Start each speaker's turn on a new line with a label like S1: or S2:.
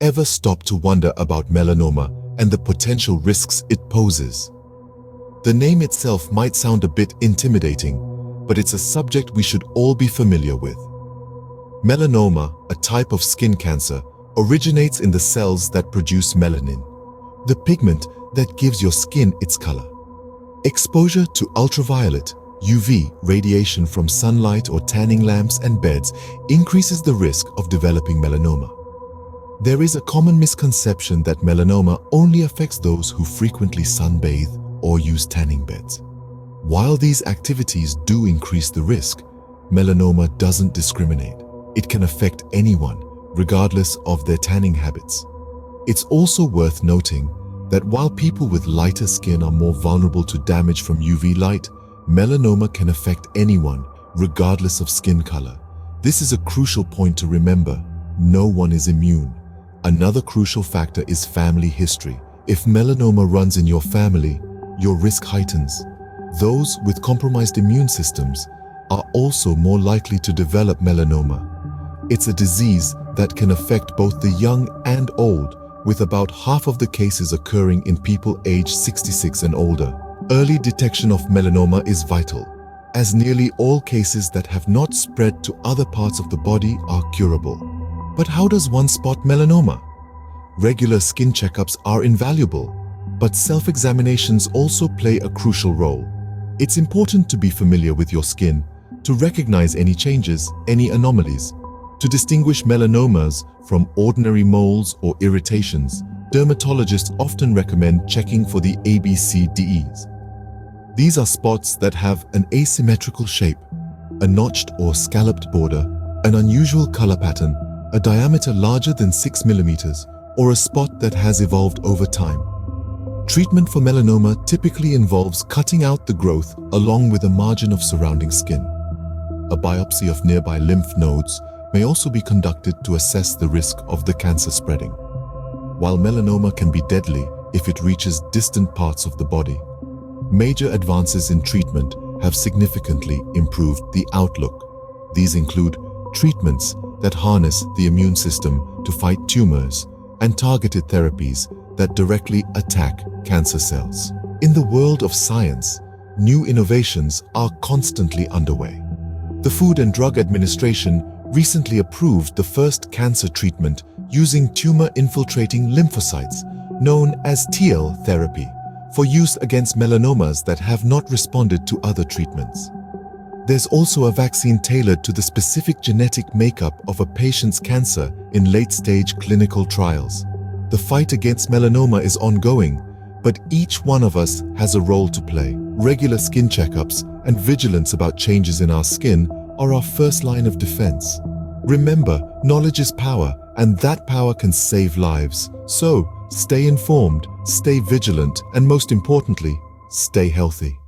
S1: ever stop to wonder about melanoma and the potential risks it poses. The name itself might sound a bit intimidating, but it's a subject we should all be familiar with. Melanoma, a type of skin cancer, originates in the cells that produce melanin, the pigment that gives your skin its color. Exposure to ultraviolet, UV radiation from sunlight or tanning lamps and beds increases the risk of developing melanoma. There is a common misconception that melanoma only affects those who frequently sunbathe or use tanning beds. While these activities do increase the risk, melanoma doesn't discriminate. It can affect anyone, regardless of their tanning habits. It's also worth noting that while people with lighter skin are more vulnerable to damage from UV light, melanoma can affect anyone, regardless of skin color. This is a crucial point to remember. No one is immune. Another crucial factor is family history. If melanoma runs in your family, your risk heightens. Those with compromised immune systems are also more likely to develop melanoma. It's a disease that can affect both the young and old, with about half of the cases occurring in people aged 66 and older. Early detection of melanoma is vital, as nearly all cases that have not spread to other parts of the body are curable. But how does one spot melanoma? Regular skin checkups are invaluable, but self-examinations also play a crucial role. It's important to be familiar with your skin, to recognize any changes, any anomalies. To distinguish melanomas from ordinary moles or irritations, dermatologists often recommend checking for the ABCDEs. These are spots that have an asymmetrical shape, a notched or scalloped border, an unusual color pattern, a diameter larger than 6 millimeters, or a spot that has evolved over time. Treatment for melanoma typically involves cutting out the growth along with a margin of surrounding skin. A biopsy of nearby lymph nodes may also be conducted to assess the risk of the cancer spreading. While melanoma can be deadly if it reaches distant parts of the body, major advances in treatment have significantly improved the outlook. These include treatments that harness the immune system to fight tumors and targeted therapies that directly attack cancer cells. In the world of science, new innovations are constantly underway. The Food and Drug Administration recently approved the first cancer treatment using tumor-infiltrating lymphocytes, known as TL therapy, for use against melanomas that have not responded to other treatments. There's also a vaccine tailored to the specific genetic makeup of a patient's cancer in late-stage clinical trials. The fight against melanoma is ongoing, but each one of us has a role to play. Regular skin checkups and vigilance about changes in our skin are our first line of defense. Remember, knowledge is power, and that power can save lives. So, stay informed, stay vigilant, and most importantly, stay healthy.